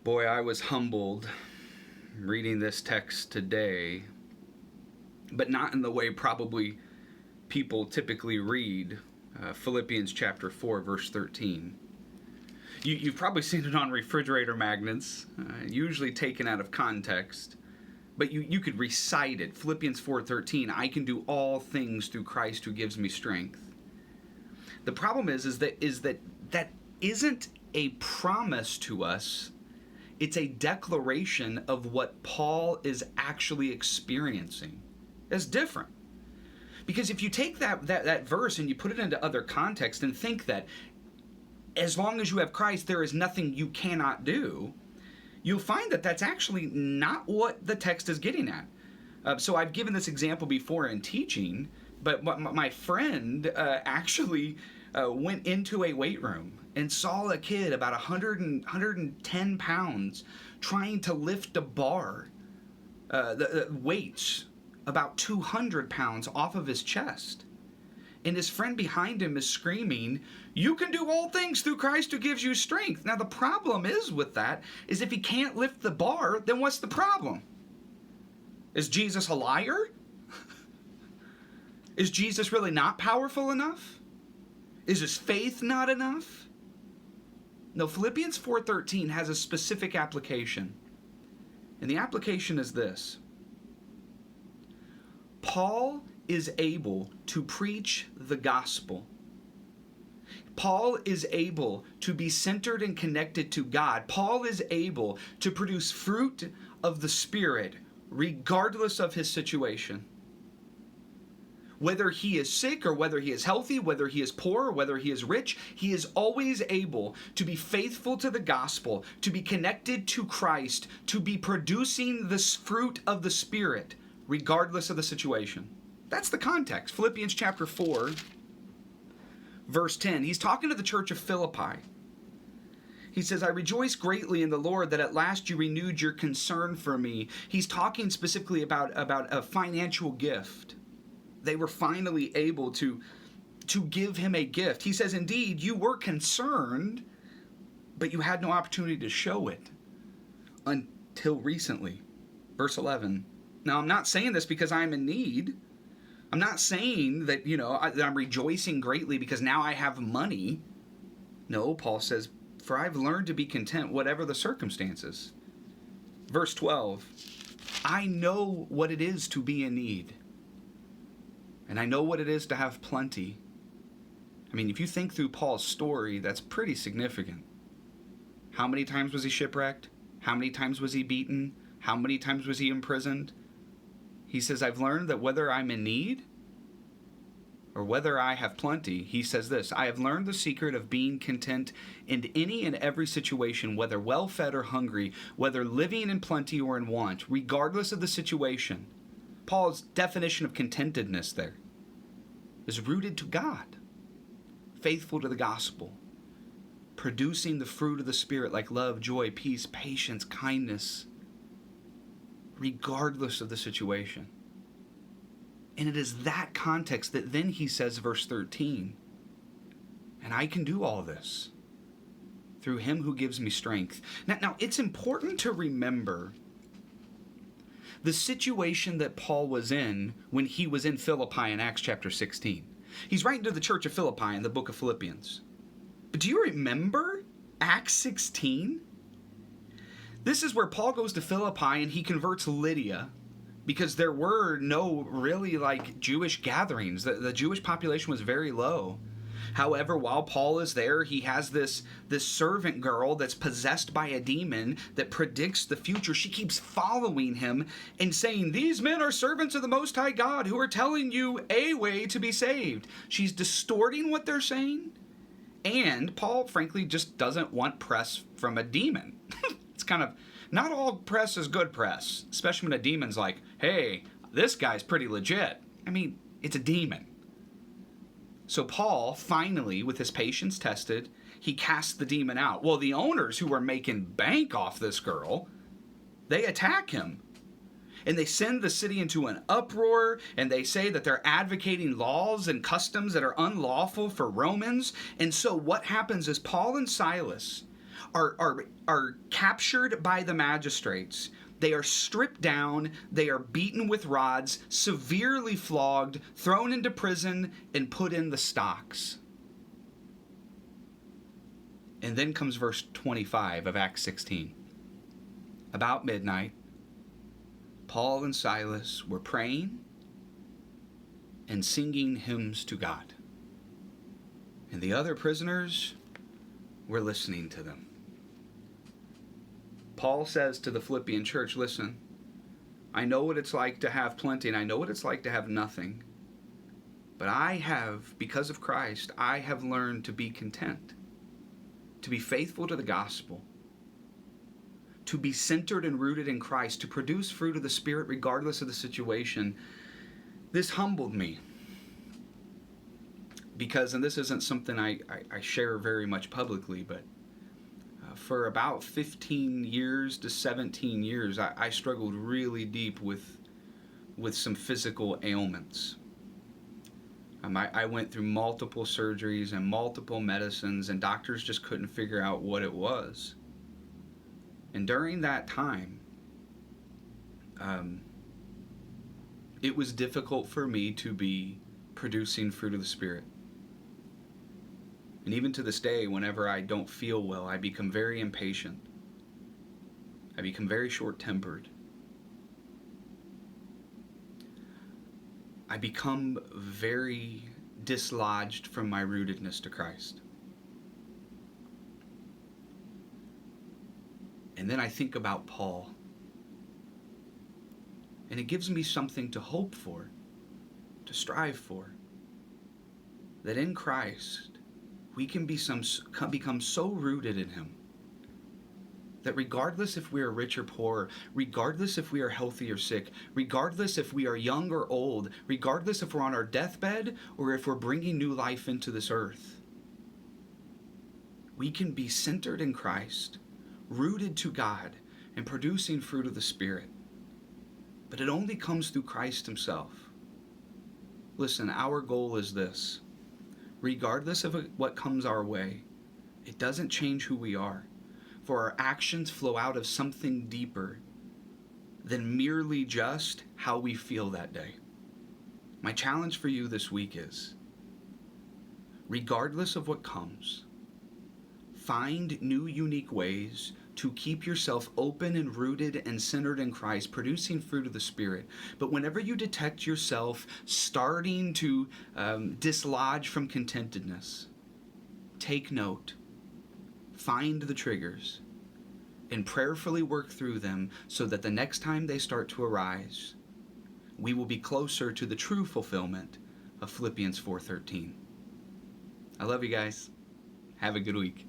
Boy, I was humbled reading this text today, but not in the way probably people typically read Philippians chapter 4, verse 13. You've probably seen it on refrigerator magnets, usually taken out of context, but you could recite it. Philippians 4:13, I can do all things through Christ who gives me strength. The problem is that isn't a promise to us. It's a declaration of what Paul is actually experiencing. It's different. Because if you take that verse and you put it into other context and think that as long as you have Christ, there is nothing you cannot do, you'll find that that's actually not what the text is getting at. So I've given this example before in teaching, but my friend actually went into a weight room and saw a kid about 110 pounds trying to lift a bar, the weights about 200 pounds off of his chest. And his friend behind him is screaming, you can do all things through Christ who gives you strength. Now the problem is with that is if he can't lift the bar, then what's the problem? Is Jesus a liar? Is Jesus really not powerful enough? Is his faith not enough? No, Philippians 4:13 has a specific application. And the application is this. Paul is able to preach the gospel. Paul is able to be centered and connected to God. Paul is able to produce fruit of the Spirit regardless of his situation. Whether he is sick or whether he is healthy, whether he is poor or whether he is rich, he is always able to be faithful to the gospel, to be connected to Christ, to be producing this fruit of the Spirit, regardless of the situation. That's the context. Philippians chapter 4, verse 10. He's talking to the church of Philippi. He says, I rejoice greatly in the Lord that at last you renewed your concern for me. He's talking specifically about a financial gift. They were finally able to give him a gift. He says, indeed, you were concerned, but you had no opportunity to show it until recently. Verse 11. Now, I'm not saying this because I'm in need. I'm not saying that, that I'm rejoicing greatly because now I have money. No, Paul says, for I've learned to be content whatever the circumstances. Verse 12. I know what it is to be in need. And I know what it is to have plenty. I mean, if you think through Paul's story, that's pretty significant. How many times was he shipwrecked? How many times was he beaten? How many times was he imprisoned? He says, I've learned that whether I'm in need or whether I have plenty, he says this, I have learned the secret of being content in any and every situation, whether well-fed or hungry, whether living in plenty or in want, regardless of the situation. Paul's definition of contentedness there is rooted to God, faithful to the gospel, producing the fruit of the Spirit like love, joy, peace, patience, kindness, regardless of the situation. And it is that context that then he says, verse 13, and I can do all this through him who gives me strength. Now it's important to remember the situation that Paul was in when he was in Philippi in Acts chapter 16. He's writing to the church of Philippi in the book of Philippians. But do you remember Acts 16? This is where Paul goes to Philippi and he converts Lydia because there were no really Jewish gatherings. The Jewish population was very low. However, while Paul is there, he has this servant girl that's possessed by a demon that predicts the future. She keeps following him and saying, these men are servants of the Most High God who are telling you a way to be saved. She's distorting what they're saying. And Paul, frankly, just doesn't want press from a demon. It's kind of, not all press is good press, especially when a demon's like, hey, this guy's pretty legit. I mean, it's a demon. So Paul, finally, with his patience tested, he casts the demon out. Well, the owners who are making bank off this girl, they attack him. And they send the city into an uproar, and they say that they're advocating laws and customs that are unlawful for Romans. And so what happens is Paul and Silas are captured by the magistrates. They are stripped down, they are beaten with rods, severely flogged, thrown into prison, and put in the stocks. And then comes verse 25 of Acts 16. About midnight, Paul and Silas were praying and singing hymns to God. And the other prisoners were listening to them. Paul says to the Philippian church, listen, I know what it's like to have plenty, and I know what it's like to have nothing. But I have, because of Christ, I have learned to be content, to be faithful to the gospel, to be centered and rooted in Christ, to produce fruit of the Spirit regardless of the situation. This humbled me. Because, and this isn't something I share very much publicly, but for about 15 years to 17 years, I struggled really deep with some physical ailments. I went through multiple surgeries and multiple medicines, and doctors just couldn't figure out what it was. And during that time, it was difficult for me to be producing fruit of the Spirit. And even to this day, whenever I don't feel well, I become very impatient. I become very short-tempered. I become very dislodged from my rootedness to Christ. And then I think about Paul. And it gives me something to hope for, to strive for. That in Christ, we can become so rooted in Him that regardless if we are rich or poor, regardless if we are healthy or sick, regardless if we are young or old, regardless if we're on our deathbed or if we're bringing new life into this earth, we can be centered in Christ, rooted to God, and producing fruit of the Spirit. But it only comes through Christ Himself. Listen, our goal is this. Regardless of what comes our way, it doesn't change who we are, for our actions flow out of something deeper than merely just how we feel that day. My challenge for you this week is, regardless of what comes, find new, unique ways to keep yourself open and rooted and centered in Christ, producing fruit of the Spirit. But whenever you detect yourself starting to dislodge from contentedness, take note, find the triggers, and prayerfully work through them so that the next time they start to arise, we will be closer to the true fulfillment of Philippians 4:13. I love you guys. Have a good week.